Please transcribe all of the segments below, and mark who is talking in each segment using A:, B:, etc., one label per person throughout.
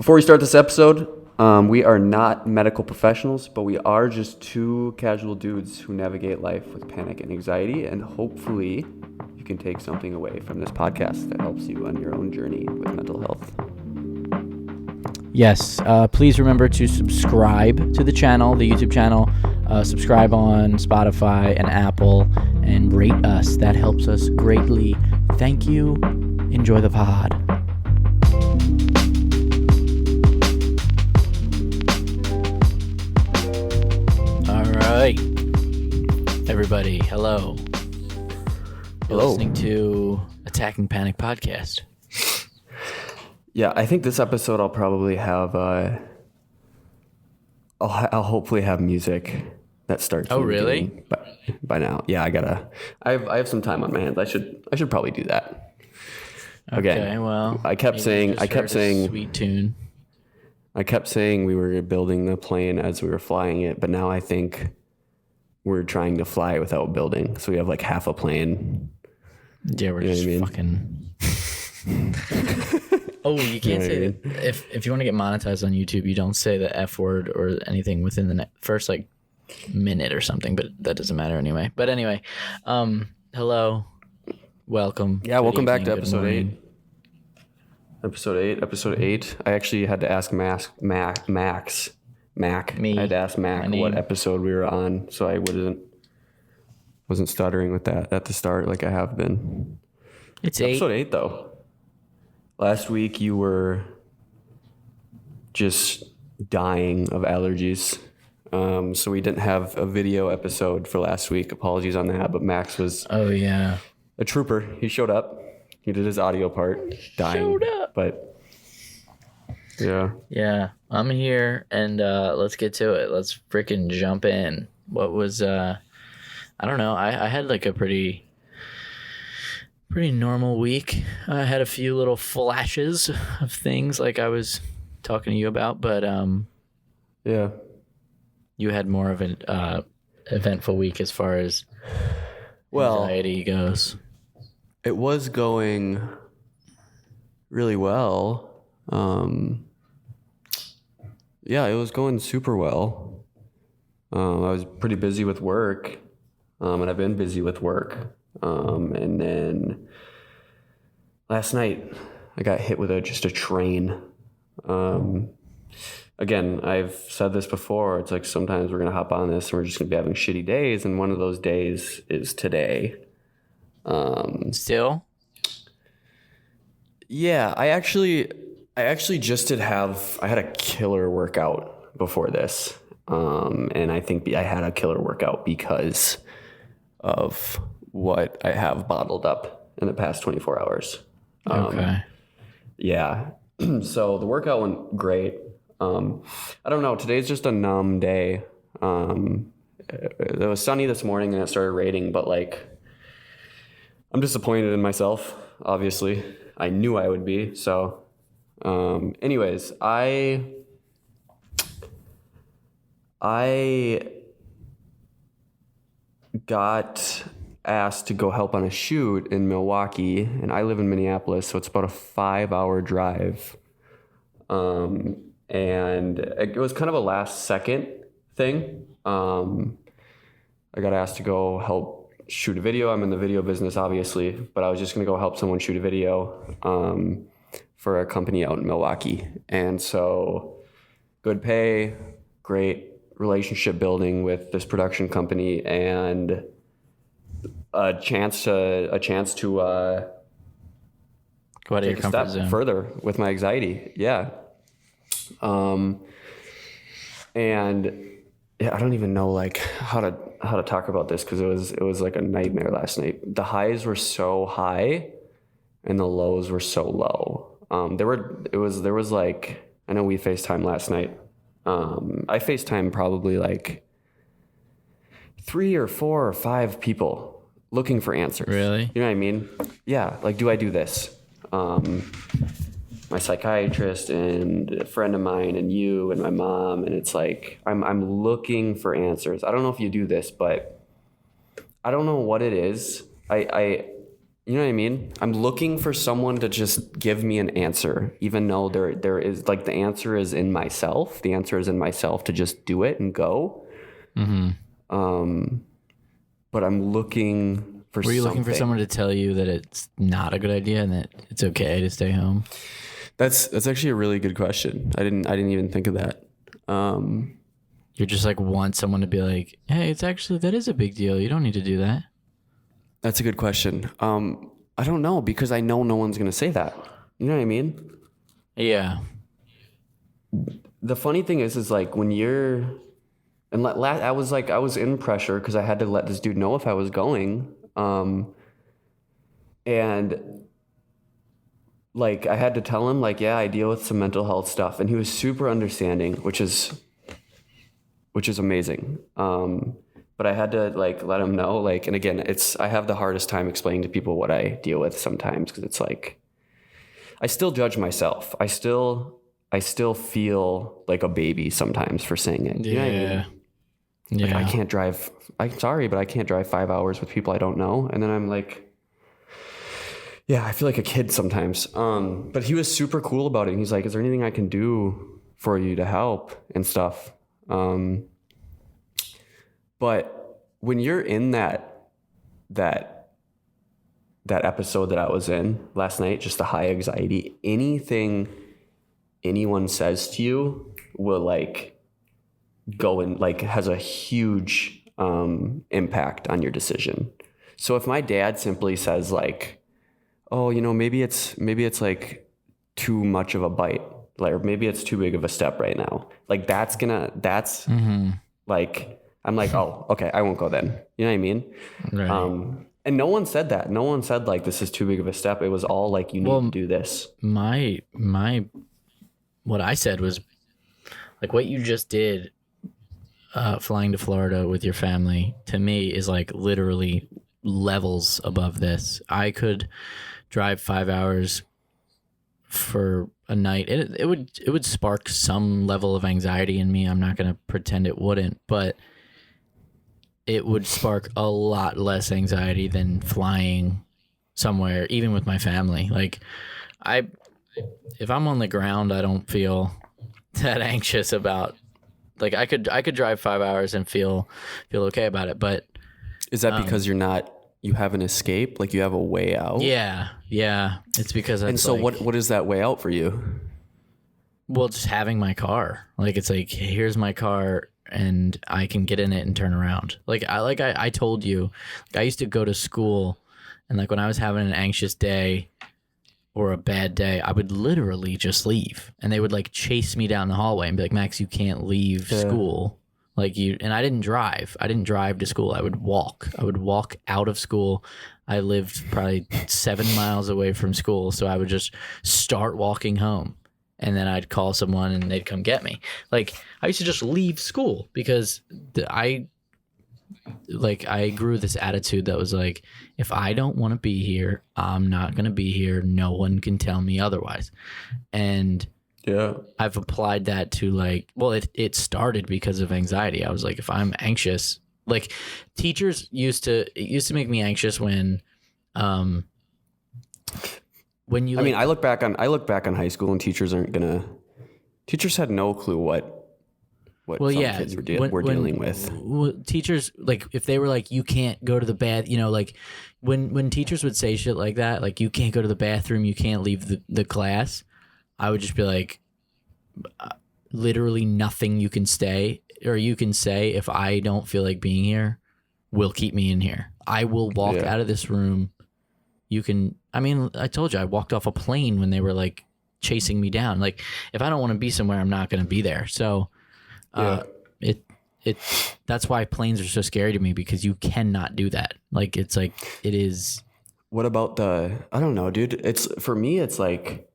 A: Before we start this episode, we are not medical professionals, but we are just two casual dudes who navigate life with panic and anxiety, and hopefully you can take something away from this podcast that helps you on your own journey with mental health.
B: Yes, please remember to subscribe to the channel, the YouTube channel. Subscribe on Spotify and Apple, and rate us. That helps us greatly. Thank you. Enjoy the pod. All right, everybody. Hello. You're listening to Attacking Panic Podcast.
A: Yeah, I think this episode I'll probably have. I'll hopefully have music that starts.
B: Oh, really?
A: By now, yeah, I have some time on my hands. I should probably do that.
B: Okay, well,
A: I kept saying
B: sweet tune.
A: I kept saying we were building the plane as we were flying it, but now I think we're trying to fly without building. So we have like half a plane.
B: Yeah, we're just fucking. Oh, you can't say that. If you want to get monetized on YouTube, you don't say the F word or anything within the first like minute or something, but that doesn't matter anyway. But anyway, hello, welcome.
A: Yeah, welcome back to episode 8. Episode 8. I actually had to ask Mac.
B: Me.
A: I had to ask Mac what episode we were on, so I wasn't stuttering with that at the start like I have been.
B: It's
A: episode 8 though. Last week you were just dying of allergies. So we didn't have a video episode for last week. Apologies on that, but Max was a trooper. He showed up. He did his audio part, dying.
B: Showed up.
A: But yeah.
B: Yeah, I'm here, and let's get to it. Let's freaking jump in. What was I don't know. I had like a pretty normal week. I had a few little flashes of things like I was talking to you about, but
A: yeah, you
B: had more of an eventful week as far as anxiety goes.
A: It was going really well. Yeah, it was going super well. I was pretty busy with work, and I've been busy with work. And then last night I got hit with just a train. Again, I've said this before. It's like sometimes we're going to hop on this and we're just going to be having shitty days. And one of those days is today.
B: Still?
A: Yeah, I actually just I had a killer workout before this. And I think I had a killer workout because of what I have bottled up in the past 24 hours.
B: Okay.
A: Yeah. So the workout went great. I don't know. Today's just a numb day. It was sunny this morning and it started raining, but like, I'm disappointed in myself. Obviously, I knew I would be. So, anyways, I got asked to go help on a shoot in Milwaukee, and I live in Minneapolis, so it's about a 5-hour drive. And it was kind of a last second thing. I got asked to go help shoot a video. I'm in the video business, obviously, but I was just going to go help someone shoot a video for a company out in Milwaukee. And so good pay, great relationship building with this production company, and a chance to
B: go out of your comfort zone
A: further with my anxiety. Yeah. And yeah, I don't even know like how to talk about this because it was like a nightmare last night. The highs were so high and the lows were so low. There was like, I know we FaceTimed last night. I FaceTimed probably like 3 or 4 or 5 people looking for answers.
B: Really?
A: You know what I mean? Yeah. Like, do I do this? My psychiatrist and a friend of mine and you and my mom, and it's like I'm looking for answers. I don't know if you do this, but I don't know what it is. I You know what I mean? I'm looking for someone to just give me an answer, even though there is like the answer is in myself. The answer is in myself to just do it and go. But I'm looking for.
B: Were you looking for someone to tell you that it's not a good idea and that it's okay to stay home?
A: That's actually a really good question. I didn't even think of that.
B: You're just like want someone to be like, hey, that is a big deal. You don't need to do that.
A: That's a good question. I don't know, because I know no one's gonna say that. You know what I mean?
B: Yeah.
A: The funny thing is like when you're, and I was in pressure because I had to let this dude know if I was going, and like I had to tell him like, yeah, I deal with some mental health stuff, and he was super understanding, which is amazing. But I had to like let him know, like, and again, I have the hardest time explaining to people what I deal with sometimes, because it's like I still judge myself. I still feel like a baby sometimes for saying it. You know what I mean?
B: Yeah.
A: Like, I can't drive. I'm sorry, but I can't drive 5 hours with people I don't know. And then I'm like, yeah, I feel like a kid sometimes. But he was super cool about it. He's like, is there anything I can do for you to help and stuff? But when you're in that episode that I was in last night, just the high anxiety, anything anyone says to you will like go and like has a huge impact on your decision. So if my dad simply says like, oh, you know, maybe it's like too much of a bite, like, or maybe it's too big of a step right now, like that's like, I'm like, oh, okay, I won't go then. You know what I mean?
B: Right.
A: And no one said that. No one said like, this is too big of a step. It was all like, you need to do this.
B: What I said was like what you just did, flying to Florida with your family, to me is like literally levels above this. I could drive 5 hours for a night. It would spark some level of anxiety in me. I'm not going to pretend it wouldn't, but it would spark a lot less anxiety than flying somewhere, even with my family. Like if I'm on the ground, I don't feel that anxious about, like I could drive 5 hours and feel okay about it. But
A: is that because you have an escape? Like you have a way out?
B: Yeah. It's because
A: and so like, what is that way out for you?
B: Well, just having my car. Like it's like, here's my car and I can get in it and turn around. Like I told you, like I used to go to school, and like when I was having an anxious day or a bad day, I would literally just leave, and they would like chase me down the hallway and be like, Max, you can't leave school. Like and I didn't drive. I didn't drive to school. I would walk out of school. I lived probably 7 miles away from school. So I would just start walking home, and then I'd call someone and they'd come get me. Like I used to just leave school because I grew this attitude that was like, if I don't want to be here, I'm not going to be here. No one can tell me otherwise. And yeah, I've applied that to like, well, it started because of anxiety. I was like, if I'm anxious, like teachers used to make me anxious when you, like,
A: I mean, I look back on high school, and teachers had no clue what kids were dealing with.
B: Teachers, like if they were like, you can't go to the bath, you know, like when teachers would say shit like that, like you can't go to the bathroom, you can't leave the class, I would just be like, literally nothing you can say if I don't feel like being here will keep me in here. I will walk out of this room. I mean, I told you, I walked off a plane when they were like chasing me down. Like if I don't want to be somewhere, I'm not going to be there. So that's why planes are so scary to me, because you cannot do that. Like it's like, it is.
A: What about I don't know, dude. It's for me, it's like,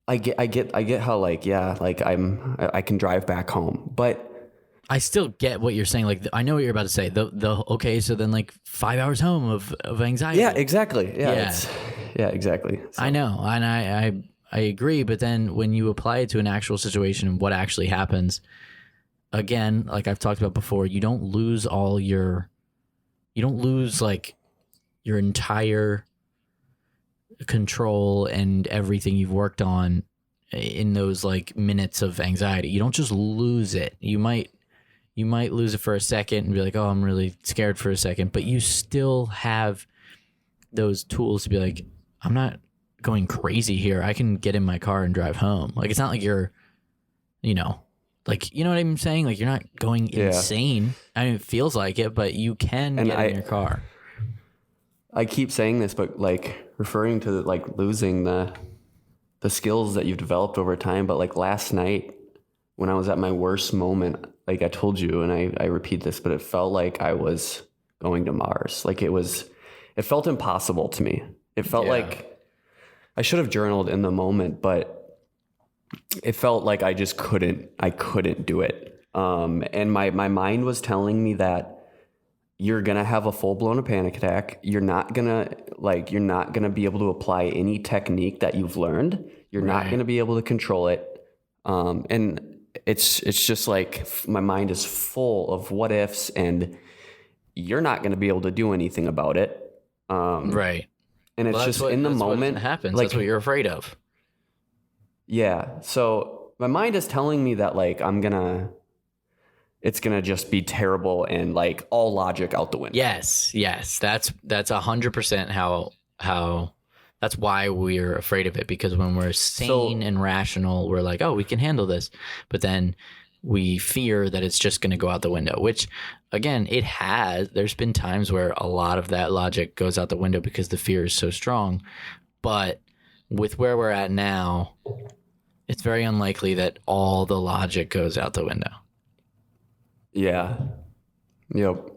A: I get how like, yeah, like I can drive back home, but
B: I still get what you're saying. Like I know what you're about to say. Okay, so then like 5 hours home of anxiety.
A: Yeah, exactly. Yeah, exactly. So.
B: I know, and I agree. But then when you apply it to an actual situation and what actually happens, again, like I've talked about before, you don't lose like your entire control and everything you've worked on in those like minutes of anxiety. You don't just lose it. You might lose it for a second and be like, oh, I'm really scared for a second, but you still have those tools to be like, I'm not going crazy here. I can get in my car and drive home. Like, it's not like you're, like, you know what I'm saying? Like, you're not going insane. I mean, it feels like it, but you can get in your car.
A: I keep saying this, but like referring to like losing the skills that you've developed over time. But like last night when I was at my worst moment, like I told you, and I repeat this, but it felt like I was going to Mars. Like it felt impossible to me. It felt like I should have journaled in the moment, but it felt like I just couldn't do it. And my mind was telling me that you're going to have a full-blown panic attack. You're not going to be able to apply any technique that you've learned. You're not going to be able to control it. And it's just like my mind is full of what ifs, and you're not going to be able to do anything about it.
B: Right.
A: And it's just in the moment
B: what happens.
A: Like,
B: that's what you're afraid of.
A: Yeah. So my mind is telling me that like it's gonna just be terrible and like all logic out the window.
B: Yes. That's 100% how that's why we're afraid of it, because when we're sane and rational, we're like, oh, we can handle this. But then we fear that it's just going to go out the window, which again, there's been times where a lot of that logic goes out the window because the fear is so strong. But with where we're at now, it's very unlikely that all the logic goes out the window.
A: Yeah. Yep.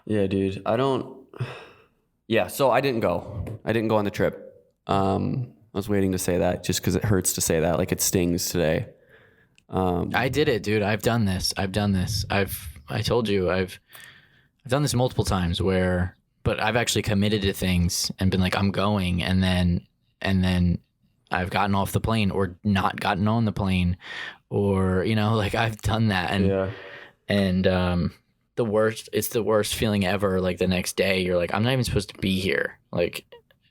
A: Yeah, dude. So I didn't go on the trip. I was waiting to say that just because it hurts to say that. Like, it stings today.
B: I did it, dude. I've done this. I told you, I've done this multiple times but I've actually committed to things and been like, I'm going. And then I've gotten off the plane or not gotten on the plane, or, like I've done that. And it's the worst feeling ever. Like the next day you're like, I'm not even supposed to be here. Like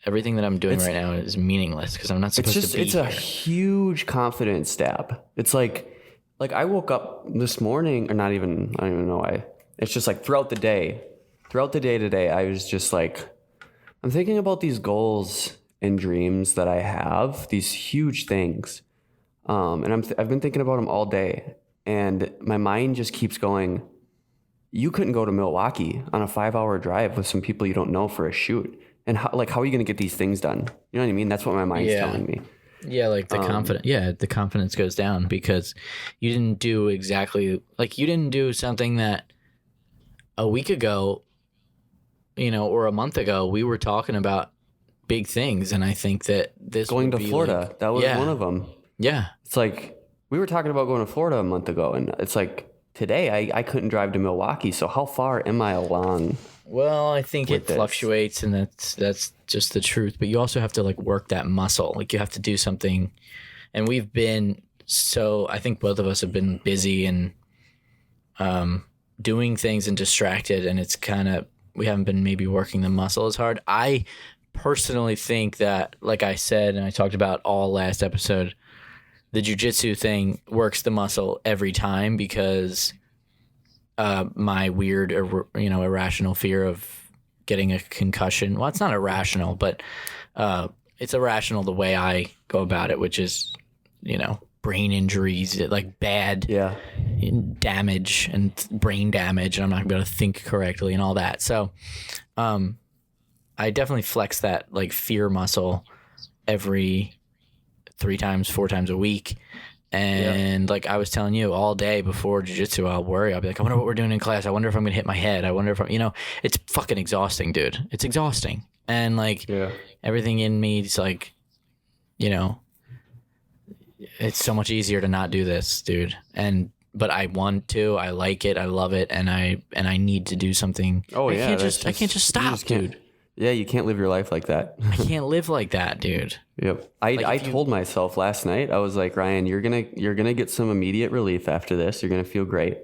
B: everything that I'm doing right now is meaningless because I'm not supposed to be here.
A: It's a huge confidence stab. It's like I woke up this morning, or I don't even know why. It's just like throughout the day today, I was just like, I'm thinking about these goals and dreams that I have, these huge things. And I've been thinking about them all day, and my mind just keeps going, you couldn't go to Milwaukee on a 5-hour drive with some people you don't know for a shoot. And how are you going to get these things done? You know what I mean? That's what my mind's telling me.
B: Yeah, like the the confidence goes down because you didn't do you didn't do something that a week ago, or a month ago, we were talking about big things. And I think that this
A: going to Florida, that was one of them. Yeah. It's like, we were talking about going to Florida a month ago, and it's like, today I couldn't drive to Milwaukee. So how far am I along?
B: Well, I think it fluctuates, and that's just the truth. But you also have to like work that muscle. Like you have to do something. And we've been I think both of us have been busy and doing things and distracted, and it's kind of, we haven't been maybe working the muscle as hard. I personally think that, like I said, and I talked about all last episode, the jujutsu thing works the muscle every time because my weird, irrational fear of getting a concussion. Well, it's not irrational, but it's irrational the way I go about it, which is, brain injuries, like bad damage and brain damage, and I'm not gonna be able to think correctly and all that. So I definitely flex that like fear muscle every 3 times, 4 times a week. And like I was telling you, all day before jiu-jitsu, I'll worry. I'll be like, I wonder what we're doing in class. I wonder if I'm going to hit my head. I wonder if it's fucking exhausting, dude. It's exhausting. And like everything in me is like, it's so much easier to not do this, dude. But I want to, I like it. I love it. And I need to do something. Oh yeah. I can't just stop, dude.
A: Yeah, you can't live your life like that.
B: I can't live like that, dude.
A: Yep. I told myself last night, I was like, Ryan, you're gonna get some immediate relief after this. You're gonna feel great.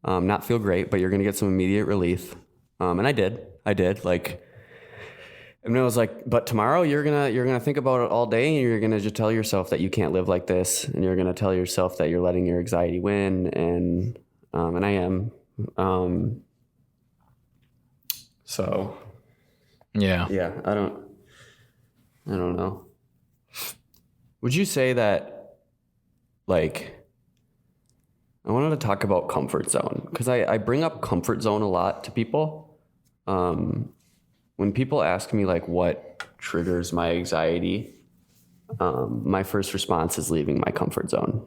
A: Not feel great, but you're gonna get some immediate relief. And I did like, and it was like, but tomorrow you're gonna think about it all day, and you're gonna just tell yourself that you can't live like this, and you're gonna tell yourself that you're letting your anxiety win, and I am. So
B: Yeah.
A: I don't know. Would you say that, like, I wanted to talk about comfort zone, because I bring up comfort zone a lot to people. When people ask me like what triggers my anxiety, my first response is leaving my comfort zone.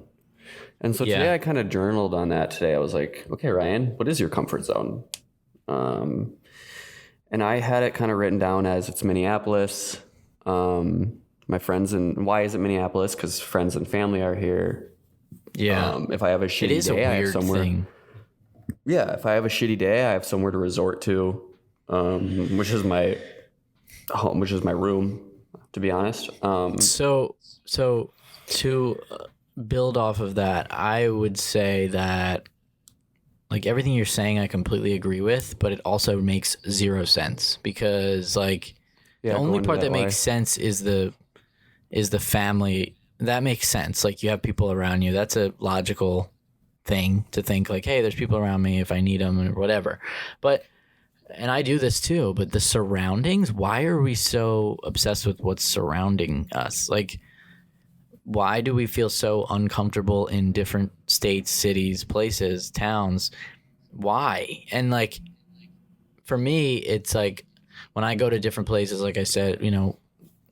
A: And so today I kind of journaled on that today. I was like, okay, Ryan, what is your comfort zone? And I had it kind of written down as it's Minneapolis. My friends, and why is it Minneapolis? Because friends and family are here.
B: Yeah.
A: If I have a shitty day, I have somewhere.
B: Thing.
A: Yeah, if I have a shitty day, I have somewhere to resort to, which is my home, which is my room, to be honest.
B: So to build off of that, I would say that, like, everything you're saying, I completely agree with, but it also makes zero sense, because like the only part that makes sense is the family. That makes sense. Like, you have people around you. That's a logical thing to think, like, hey, there's people around me if I need them or whatever. But, and I do this too, but the surroundings, why are we so obsessed with what's surrounding us? Like, why do we feel so uncomfortable in different states, cities, places, towns? Why? And like, for me, it's like when I go to different places, like I said, you know,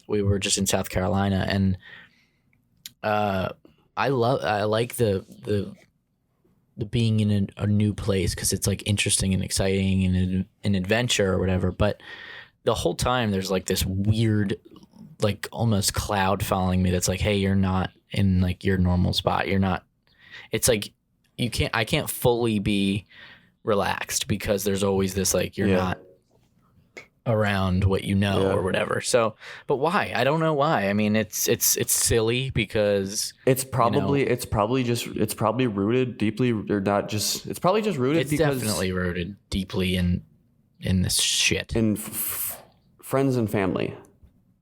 B: we were just in South Carolina, and I like the being in a new place, because it's like interesting and exciting and an adventure or whatever. But the whole time there's like this weird, like almost cloud following me that's like, hey, you're not in like your normal spot. You're not. It's like I can't fully be relaxed, because there's always this like you're not around what you know or whatever. So, but why? I don't know why. I mean, it's silly, because
A: it's probably rooted deeply, or not just. It's probably just rooted.
B: It's definitely rooted deeply in this shit.
A: In friends and family,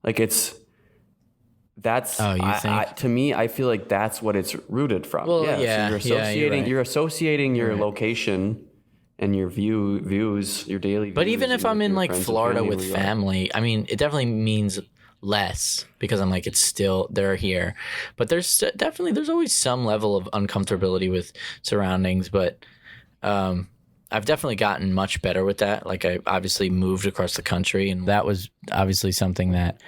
A: like that's.
B: Oh, you think?
A: To me, I feel like that's what it's rooted from.
B: Well,
A: So you're associating your
B: right.
A: location and your views, your daily views.
B: But even if I'm in like Florida with family, I mean, it definitely means less, because I'm like, it's still, they're here. But there's always some level of uncomfortability with surroundings. But I've definitely gotten much better with that. Like, I obviously moved across the country, and that was obviously something that,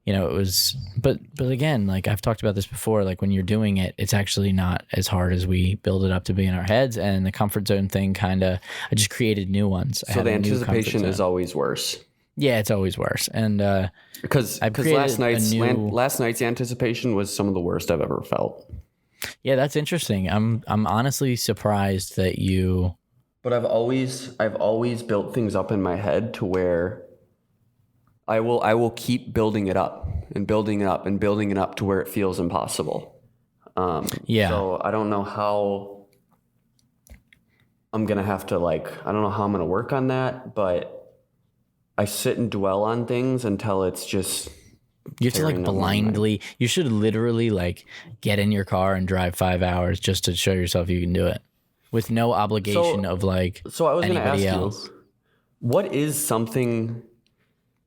B: you know, it was, but again, like I've talked about this before, like when you're doing it, it's actually not as hard as we build it up to be in our heads. And the comfort zone thing I just created new ones.
A: So the anticipation is always worse.
B: Yeah, it's always worse. And
A: because last night's anticipation was some of the worst I've ever felt.
B: Yeah, that's interesting. I'm honestly surprised that you.
A: But I've always built things up in my head to where I will keep building it up and building it up and building it up to where it feels impossible. So I don't know how I'm going to have to I don't know how I'm going to work on that, but I sit and dwell on things until it's just.
B: You have to like blindly, you should literally like get in your car and drive 5 hours just to show yourself you can do it with no obligation of like
A: So I was going to ask
B: else.
A: you, what is something.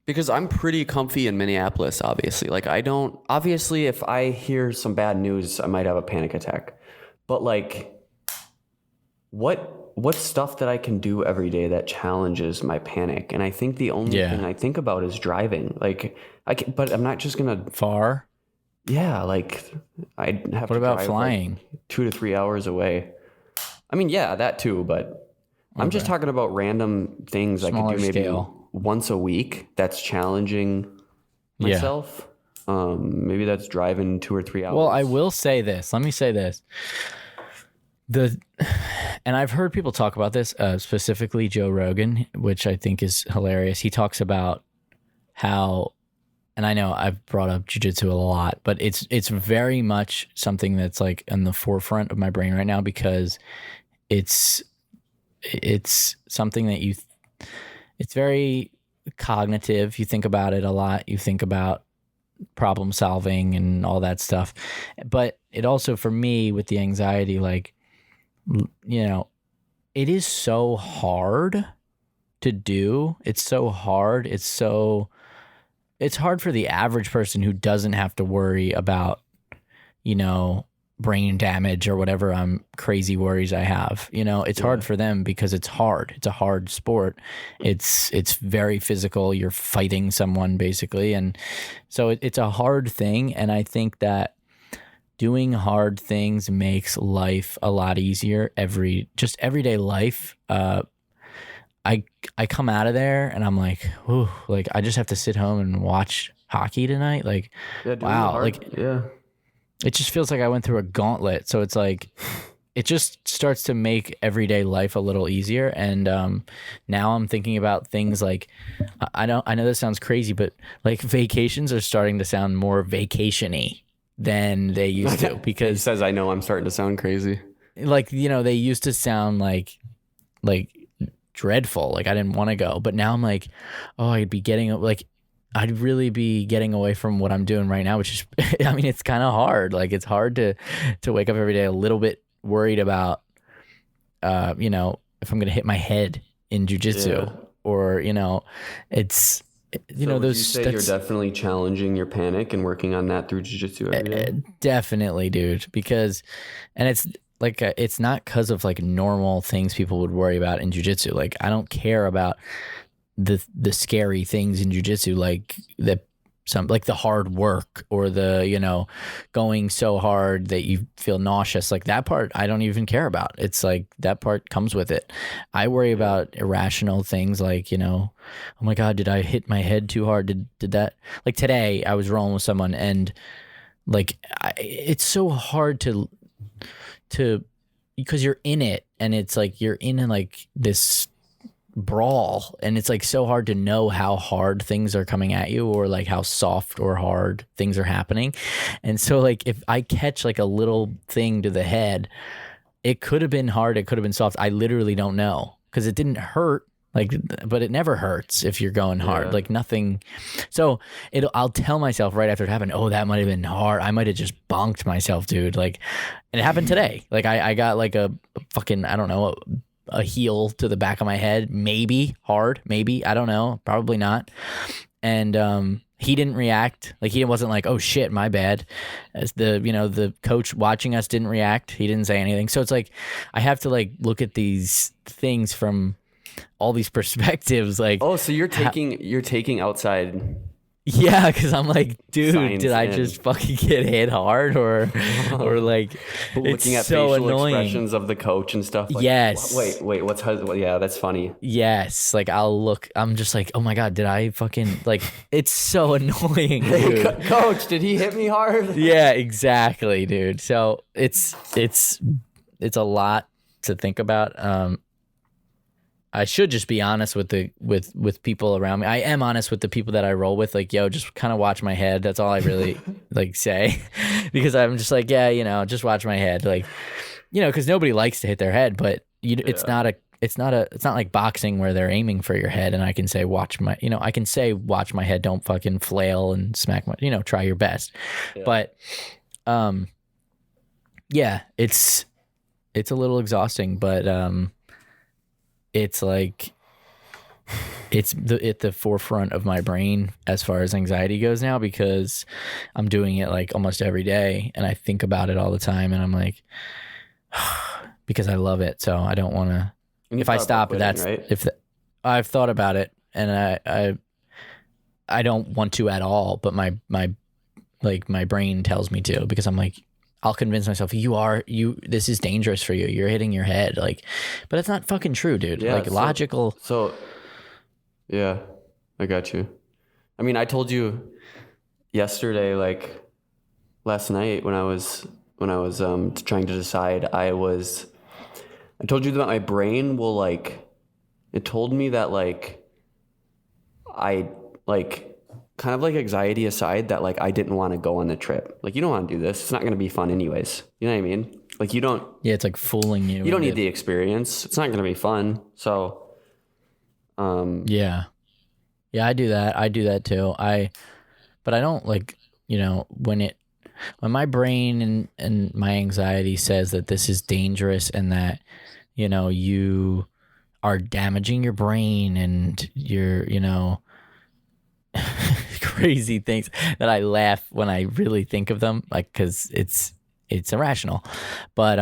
A: Because I'm pretty comfy in Minneapolis, obviously. Like, obviously, if I hear some bad news, I might have a panic attack. But, like, what stuff that I can do every day that challenges my panic? And I think the only thing I think about is driving. Like, but I'm not just going to.
B: Far?
A: Yeah, like, I'd have
B: What
A: to
B: about
A: drive
B: flying?
A: like 2 to 3 hours away. I mean, yeah, that too, but I'm just talking about random things I could do maybe once a week that's challenging myself. Maybe that's driving 2 or 3 hours.
B: Well, I will say this. Let me say this. And I've heard people talk about this, specifically Joe Rogan, which I think is hilarious. He talks about how, and I know I've brought up Jujutsu a lot, but it's very much something that's like in the forefront of my brain right now, because it's it's something that it's very cognitive. You think about it a lot. You think about problem solving and all that stuff. But it also, for me, with the anxiety, like, it is so hard to do. It's so hard. It's hard for the average person who doesn't have to worry about, brain damage or whatever crazy worries I have. It's hard for them because it's hard. It's a hard sport. It's very physical. You're fighting someone basically. And so it's a hard thing. And I think that doing hard things makes life a lot easier. Everyday life. I come out of there and I'm like, whew, like I just have to sit home and watch hockey tonight. Like, wow. It just feels like I went through a gauntlet. So it's like, it just starts to make everyday life a little easier. And now I'm thinking about things like, I know this sounds crazy, but like vacations are starting to sound more vacation-y than they used to, because
A: he says, I know I'm starting to sound crazy.
B: Like, they used to sound like dreadful. Like I didn't want to go, but now I'm like, oh, I'd really be getting away from what I'm doing right now, which is, I mean, it's kind of hard. Like it's hard to wake up every day a little bit worried about, if I'm going to hit my head in jujitsu or, it's,
A: so would you say you're definitely challenging your panic and working on that through jujitsu every day?
B: Definitely, dude, because, and it's like, it's not because of like normal things people would worry about in jujitsu. Like I don't care about the scary things in jujitsu, like the hard work or the, going so hard that you feel nauseous. Like that part, I don't even care about. It's like that part comes with it. I worry about irrational things like, oh my God, did I hit my head too hard? Did that, like today I was rolling with someone and like, it's so hard to, because you're in it and it's like, you're in like this brawl and it's like so hard to know how hard things are coming at you or like how soft or hard things are happening. And so like if I catch like a little thing to the head, it could have been hard, it could have been soft. I literally don't know because it didn't hurt. Like, but it never hurts if you're going hard, like nothing. So I'll tell myself right after it happened, oh, that might've been hard. I might've just bonked myself, dude. Like, and it happened today. Like I got like a fucking, I don't know, a heel to the back of my head, maybe hard, maybe, I don't know, probably not. And he didn't react. Like he wasn't like, oh shit, my bad. As the coach watching us didn't react. He didn't say anything. So it's like I have to like look at these things from all these perspectives. Like,
A: oh, so you're taking outside.
B: Yeah, because I'm like, dude,
A: Science
B: did I just fucking get hit hard or like
A: looking at
B: so
A: facial
B: annoying.
A: expressions of the coach and stuff? Like,
B: yes.
A: Wait, yeah, that's funny.
B: Yes, like I'm just like, oh my God, did I fucking like? It's so annoying, dude.
A: Hey, coach, did he hit me hard?
B: Yeah, exactly, dude. So it's a lot to think about. I should just be honest with people around me. I am honest with the people that I roll with. Like, yo, just kind of watch my head. That's all I really like say, because I'm just like, yeah, just watch my head. Like, because nobody likes to hit their head, but it's not like boxing where they're aiming for your head. And I can say, watch my head. Don't fucking flail and smack my, try your best. Yeah. But, yeah, it's a little exhausting, but, it's like it's at the forefront of my brain as far as anxiety goes now, because I'm doing it like almost every day and I think about it all the time and I'm like, because I love it. So I don't want to, if I stop, that's right? I've thought about it and I don't want to at all, but my brain tells me to, because I'm like, I'll convince myself this is dangerous for you. You're hitting your head. Like, but it's not fucking true, dude. Yeah, like logical.
A: So yeah, I got you. I mean, I told you yesterday, like last night when I was trying to decide, I told you that my brain will like, it told me that like, I like, kind of like anxiety aside, that like I didn't want to go on the trip. Like, you don't want to do this. It's not going to be fun anyways. You know what I mean? Like you don't
B: it's like fooling you.
A: you don't need the experience. It's not going to be fun. So
B: Yeah, I do that. I do that too. But I don't like, when my brain and my anxiety says that this is dangerous and that, you are damaging your brain and you're, crazy things, that I laugh when I really think of them, like, cause it's irrational. But,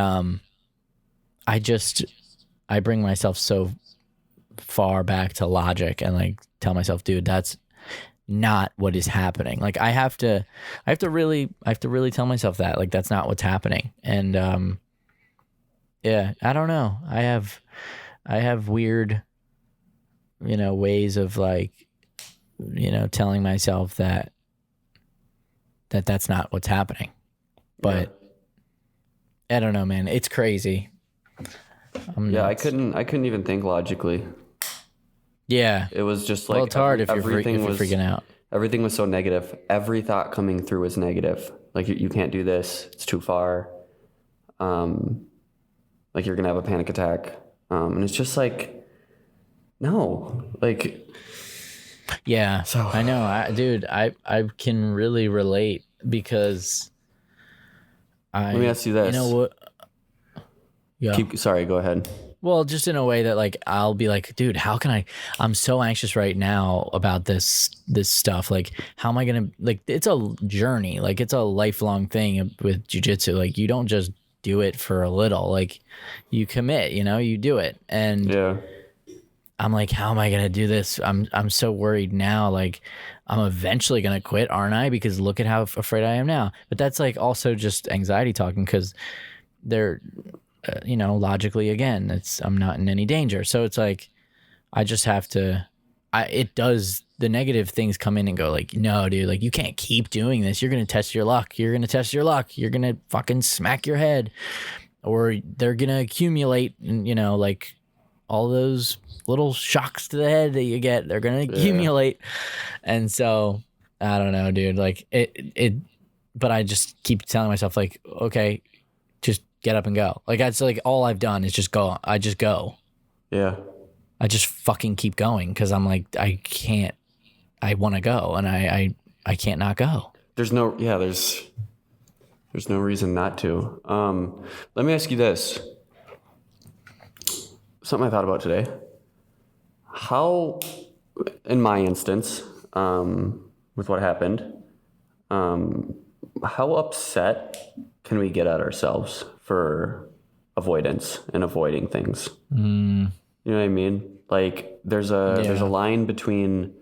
B: I bring myself so far back to logic and like tell myself, dude, that's not what is happening. Like I have to really tell myself that, like, that's not what's happening. And yeah, I don't know. I have weird, ways of like, telling myself that that's not what's happening. But I don't know, man. It's crazy.
A: I couldn't even think logically.
B: Yeah.
A: It was just like,
B: well, it's hard if you're freaking out.
A: Everything was so negative. Every thought coming through was negative. Like you can't do this. It's too far. Like you're gonna have a panic attack. And it's just like, no, like.
B: Yeah. So I know, I can really relate because
A: let me ask you this.
B: You know what? Yeah.
A: Sorry, go ahead.
B: Well, just in a way that like I'll be like, dude, how can I'm so anxious right now about this stuff. Like, how am I gonna, like, it's a journey, like it's a lifelong thing with jujitsu. Like you don't just do it for a little, like you commit, you do it. And
A: yeah,
B: I'm like, how am I gonna do this? I'm so worried now. Like I'm eventually gonna quit, aren't I? Because look at how afraid I am now. But that's like also just anxiety talking, because they're logically, again, I'm not in any danger. So it's like, I just have to, the negative things come in and go like, no, dude, like you can't keep doing this. You're going to test your luck. You're going to fucking smack your head, or they're going to accumulate, and like all those little shocks to the head that you get, they're going to accumulate. And so I don't know, dude, like but I just keep telling myself like, okay, just get up and go. Like that's like all I've done is just go. I just go.
A: Yeah.
B: I just fucking keep going because I'm like, I want to go, and I can't not go.
A: There's no reason not to. Let me ask you this. Something I thought about today. How, in my instance, with what happened, how upset can we get at ourselves for avoidance and avoiding things? You know what I mean? Like there's a line between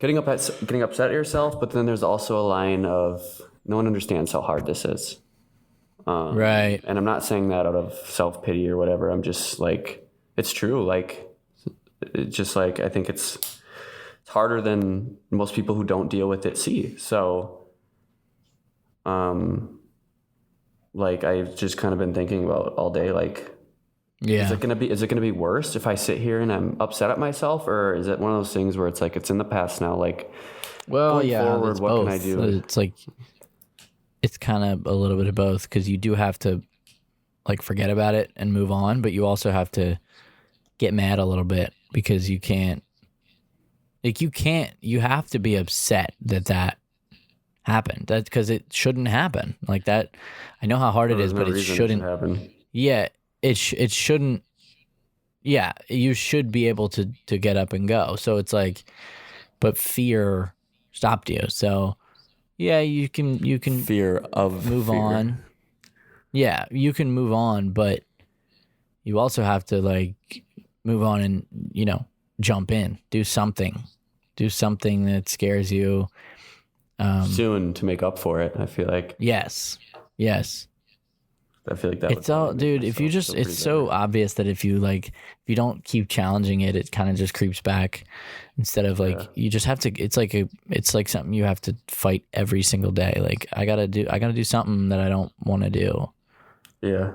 A: getting upset at yourself, but then there's also a line of no one understands how hard this is.
B: Right.
A: And I'm not saying that out of self-pity or whatever. I'm just like, it's true. Like it's just like, I think it's harder than most people who don't deal with it see. So like I've just kind of been thinking about all day, like, is it gonna be worse if I sit here and I'm upset at myself, or is it one of those things where it's like, it's in the past now, like,
B: well,
A: going forward, what
B: both.
A: can I do?
B: It's like, it's kind of a little bit of both, because you do have to like forget about it and move on, but you also have to get mad a little bit, because you have to be upset that happened. That's because it shouldn't happen like that. I know how hard it is, but it shouldn't
A: happen.
B: Yeah, it shouldn't. Yeah, you should be able to get up and go. So it's like, but fear stopped you. So yeah, you can
A: Fear of
B: move
A: fear.
B: on. Yeah, you can move on, but you also have to like move on and jump in, do something that scares you.
A: Soon to make up for it. I feel like.
B: Yes.
A: I feel like that.
B: It's all, dude. If you just, it's so obvious that if you don't keep challenging it, it kind of just creeps back. Instead of like, you just have to. It's like something you have to fight every single day. Like I gotta do something that I don't want to do.
A: Yeah.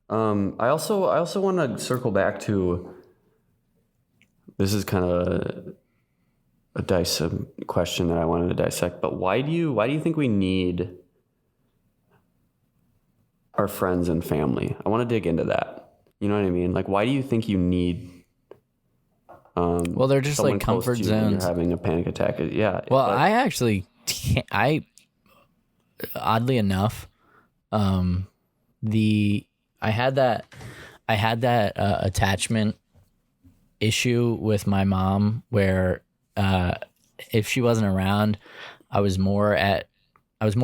A: I also want to circle back to. This is kind of a question that I wanted to dissect, but why do you think we need our friends and family. I want to dig into that. You know what I mean? Like, why do you think you need
B: Well, they're just
A: someone
B: like
A: close
B: comfort
A: to you when
B: zones.
A: you're having a panic attack? Yeah.
B: Well,
A: like,
B: I actually can't, oddly enough, the I had that attachment issue with my mom where if she wasn't around, I was more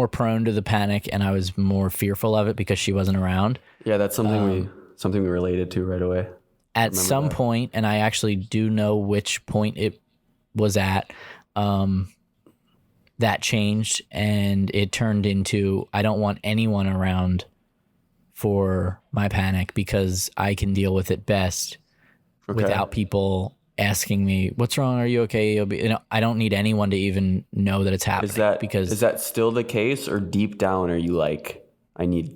B: prone to the panic and I was more fearful of it because she wasn't around.
A: yeah, that's something we related to right away.
B: At some point, and I actually do know which point it was at, that changed and it turned into I don't want anyone around for my panic because I can deal with it best without people asking me, what's wrong? Are you okay? I don't need anyone to even know that it's happening.
A: Is that still the case, or deep down are you like, I need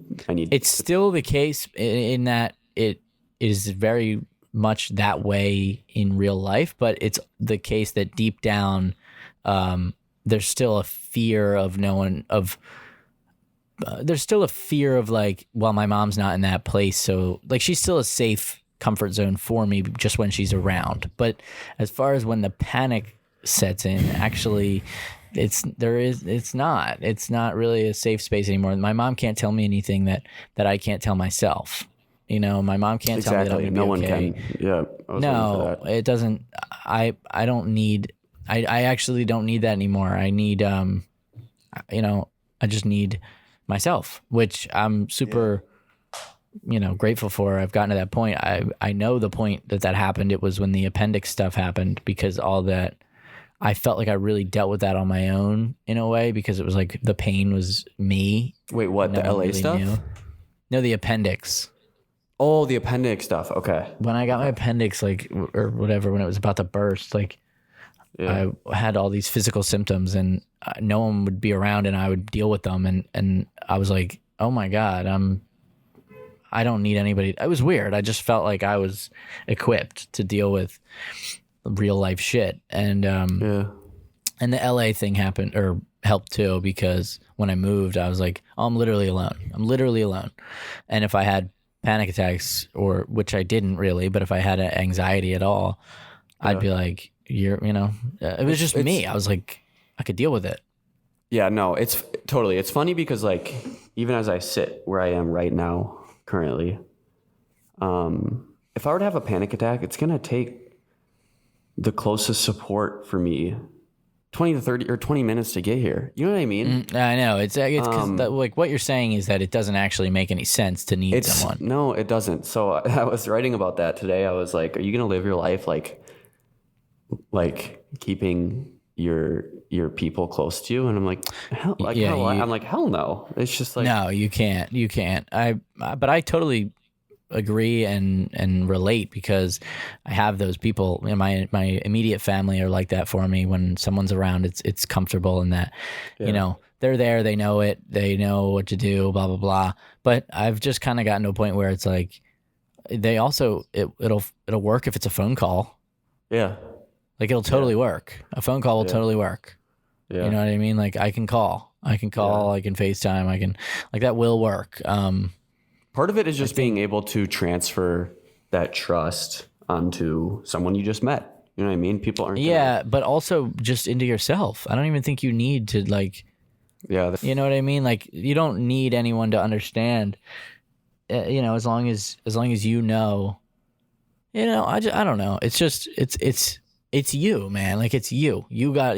B: It's still the case in that it is very much that way in real life, but it's the case that deep down there's still a fear of there's still a fear of like, well, my mom's not in that place, so like she's still a safe comfort zone for me just when she's around. But as far as when the panic sets in, actually it's not really a safe space anymore. My mom can't tell me anything that I can't tell myself. You know, my mom can't tell me that I'm gonna be okay.
A: No one can. Yeah.
B: No, it doesn't. I don't need. I actually don't need that anymore. I need I just need myself, which I'm super grateful for. I've gotten to that point. I know the point that happened. It was when the appendix stuff happened, because all that, I felt like I really dealt with that on my own in a way, because it was like the pain was me.
A: Wait, what? The LA really stuff?
B: No, the appendix.
A: Oh, the appendix stuff. Okay.
B: When I got my appendix, like, or whatever, when it was about to burst, like, I had all these physical symptoms and no one would be around and I would deal with them. And I was like, oh my God, I don't need anybody. It was weird. I just felt like I was equipped to deal with real life shit. And, and the LA thing happened or helped too, because when I moved, I was like, oh, I'm literally alone. And if I had panic attacks, or which I didn't really, but if I had anxiety at all, I'd be like, it was just me. I was like, I could deal with it.
A: Yeah, no, it's funny because like, even as I sit where I am right now, currently, if I were to have a panic attack, it's going to take the closest support for me 20 to 30 or 20 minutes to get here. You know what I mean?
B: I know. It's because like what you're saying is that it doesn't actually make any sense to need someone.
A: No, it doesn't. So I was writing about that today. I was like, are you going to live your life like keeping your people close to you? And I'm like, hell, like, I'm like, hell no. It's just like,
B: no, you can't. But I totally agree and relate, because I have those people in my immediate family are like that for me. When someone's around, it's comfortable, in that, they're there, they know it, they know what to do, blah, blah, blah. But I've just kind of gotten to a point where it's like, they also, it'll work if it's a phone call.
A: Yeah.
B: Like it'll totally work. A phone call will totally work. Yeah. You know what I mean? Like I can call, I can FaceTime, like that will work.
A: Part of it is just being able to transfer that trust onto someone you just met. You know what I mean? People aren't.
B: Yeah, but also just into yourself. I don't even think you need to like.
A: Yeah.
B: You know what I mean? Like you don't need anyone to understand. As long as you know. I don't know. It's just it's you, man. Like it's you. You got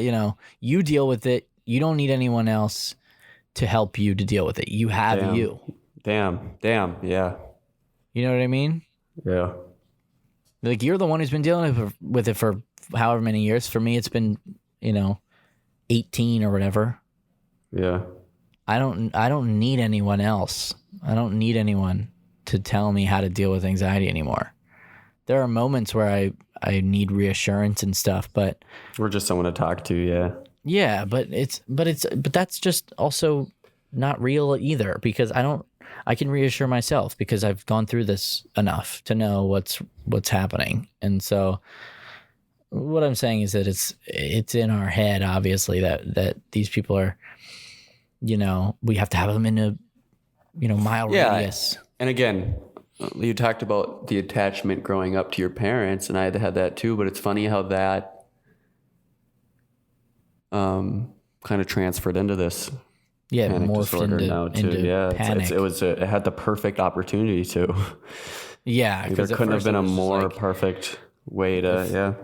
B: you deal with it. You don't need anyone else to help you to deal with it. You have you.
A: Damn, yeah.
B: You know what I mean?
A: Yeah.
B: Like you're the one who's been dealing with it for however many years. For me, it's been 18 or whatever.
A: Yeah.
B: I don't need anyone else. I don't need anyone to tell me how to deal with anxiety anymore. There are moments where I need reassurance and stuff, but
A: or just someone to talk to. Yeah.
B: Yeah, but that's just also not real either, because I can reassure myself because I've gone through this enough to know what's happening. And so what I'm saying is that it's in our head, obviously, that these people are, we have to have them in mile radius.
A: And again, you talked about the attachment growing up to your parents, and I had that too, but it's funny how that kind of transferred into this panic
B: Morphed
A: disorder now too.
B: into panic.
A: It had the perfect opportunity to.
B: Yeah,
A: there couldn't have been a more perfect way to,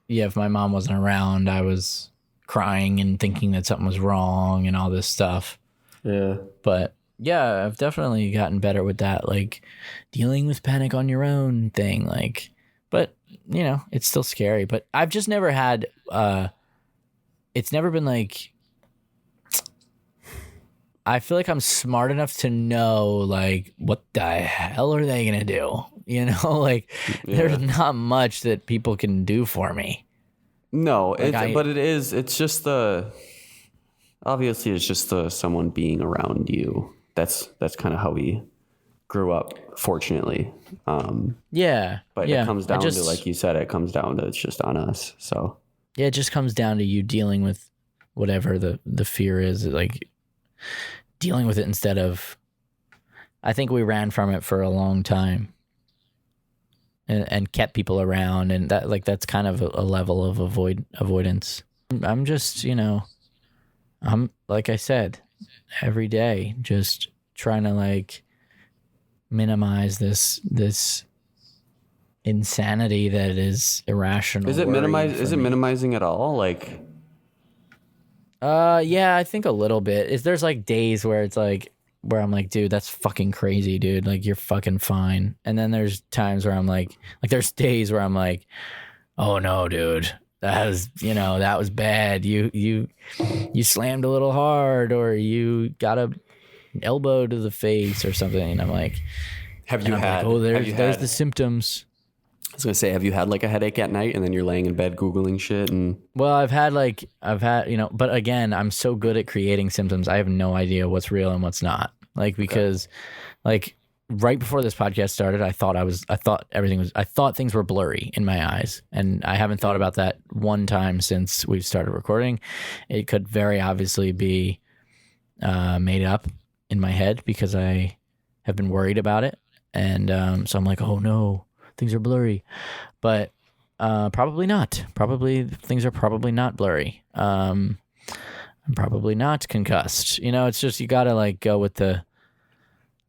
B: if my mom wasn't around, I was crying and thinking that something was wrong and all this stuff.
A: Yeah.
B: But yeah, I've definitely gotten better with that, like dealing with panic on your own thing. Like, but it's still scary. But I've just never had, it's never been like, I feel like I'm smart enough to know, like, what the hell are they going to do? There's not much that people can do for me.
A: No, it's just obviously it's just someone being around you. That's kind of how we grew up, fortunately. But it comes down to, like you said, it's just on us. So
B: yeah, it just comes down to you dealing with whatever the fear is, like dealing with it instead of, I think we ran from it for a long time and kept people around, and that's kind of a level of avoidance. I'm just, I'm, like I said, every day just trying to like minimize this insanity that is irrational.
A: Is it minimizing at all? Like,
B: yeah, I think a little bit. There's like days where it's like, where I'm like, dude, that's fucking crazy, dude. Like, you're fucking fine. And then there's times where I'm like there's days where I'm like, oh no, dude, that was bad. You slammed a little hard, or you got a elbow to the face or something. And I'm like, there's the symptoms.
A: I was gonna say, have you had like a headache at night and then you're laying in bed Googling shit? And
B: well, I've had, but again, I'm so good at creating symptoms. I have no idea what's real and what's not. Like, because like right before this podcast started, I thought things were blurry in my eyes, and I haven't thought about that one time since we've started recording. It could very obviously be made up in my head because I have been worried about it. And so I'm like, oh no, things are blurry, but probably not. Things are probably not blurry. I'm probably not concussed. It's just, you gotta like go with the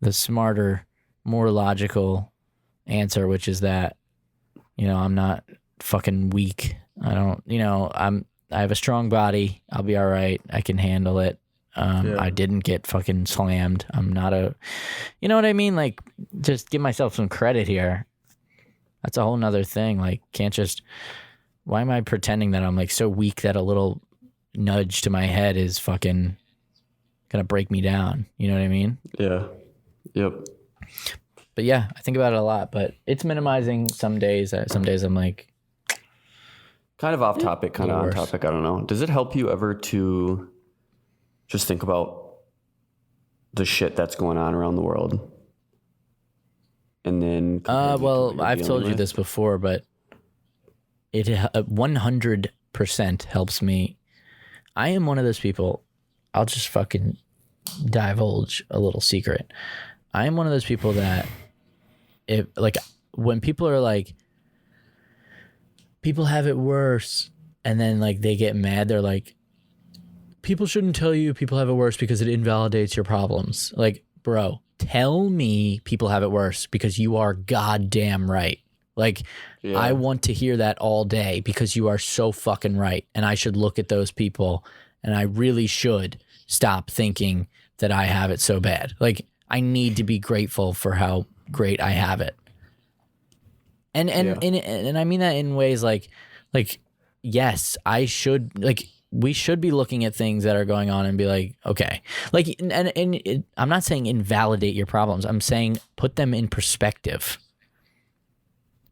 B: smarter, more logical answer, which is that, I'm not fucking weak. I have a strong body. I'll be all right. I can handle it. I didn't get fucking slammed. I'm not you know what I mean? Like, just give myself some credit here. That's a whole nother thing. Like, why am I pretending that I'm like so weak that a little nudge to my head is fucking gonna break me down? You know what I mean?
A: Yeah. Yep.
B: But yeah, I think about it a lot, but it's minimizing some days. Some days I'm like,
A: kind of off topic, kind of on topic. I don't know. Does it help you ever to just think about the shit that's going on around the world? And then
B: well, I've told you this before, but it 100% helps me. I am one of those people. I'll just fucking divulge a little secret. I am one of those people that, when people are like, people have it worse, and then like they get mad, they're like, people shouldn't tell you people have it worse because it invalidates your problems. Like, bro, tell me people have it worse because you are goddamn right. Like, yeah. I want to hear that all day because you are so fucking right. And I should look at those people, and I really should stop thinking that I have it so bad. Like, I need to be grateful for how great I have it. And I mean that in ways like yes, I should, like, we should be looking at things that are going on and be like, okay, like, and I'm not saying invalidate your problems. I'm saying put them in perspective.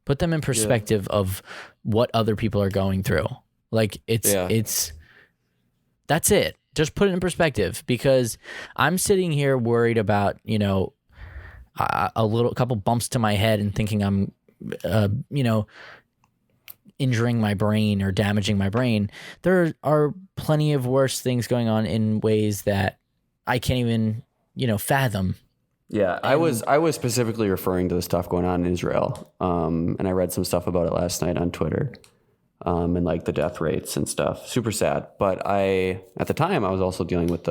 B: Put them in perspective of what other people are going through. Like, it's that's it. Just put it in perspective, because I'm sitting here worried about, a couple bumps to my head and thinking I'm, injuring my brain or damaging my brain. There are plenty of worse things going on in ways that I can't even, fathom.
A: Yeah, I was specifically referring to the stuff going on in Israel, and I read some stuff about it last night on Twitter, and like the death rates and stuff. Super sad. But at the time, I was also dealing with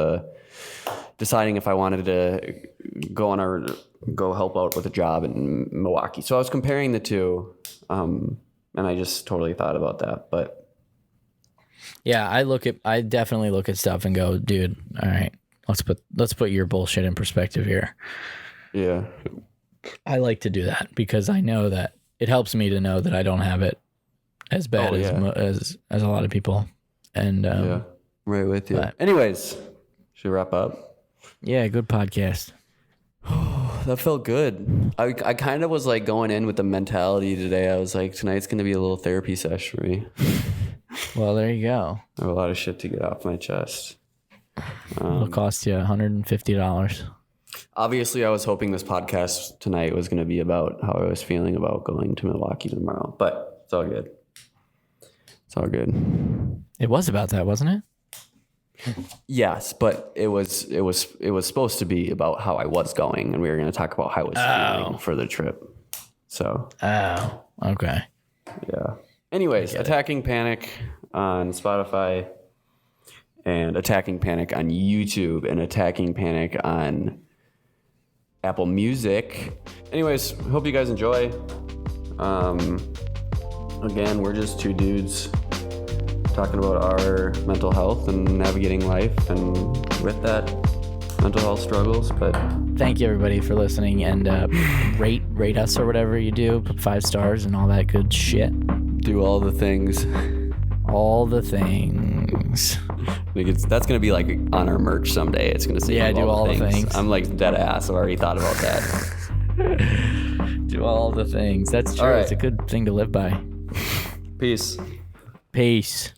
A: deciding if I wanted to go help out with a job in Milwaukee. So I was comparing the two, and I just totally thought about that. But
B: yeah, I definitely look at stuff and go, dude, all right, let's put your bullshit in perspective here.
A: Yeah.
B: I like to do that because I know that it helps me to know that I don't have it as bad as a lot of people. And
A: yeah, right with you. But anyways, should we wrap up?
B: Yeah, good podcast.
A: That felt good. I kind of was like going in with the mentality today. I was like, tonight's going to be a little therapy session for me.
B: Well, there you go.
A: I have a lot of shit to get off my chest.
B: It'll cost you $150.
A: Obviously, I was hoping this podcast tonight was going to be about how I was feeling about going to Milwaukee tomorrow, but it's all good. It's all good.
B: It was about that, wasn't it?
A: Yes, but it was supposed to be about how I was going, and we were going to talk about how I was feeling for the trip. So.
B: Oh, okay.
A: Yeah. Anyways, Attacking Panic on Spotify, and Attacking Panic on YouTube, and Attacking Panic on Apple Music. Anyways, hope you guys enjoy. Again, we're just two dudes talking about our mental health and navigating life, and with that, mental health struggles. But
B: thank you everybody for listening, and rate us or whatever you do. Put 5 stars and all that good shit.
A: Do all the things.
B: All the things.
A: That's gonna be like on our merch someday. It's gonna say
B: do all the things.
A: I'm like dead ass. I've already thought about that.
B: Do all the things. That's true. Right. It's a good thing to live by.
A: Peace.
B: Peace.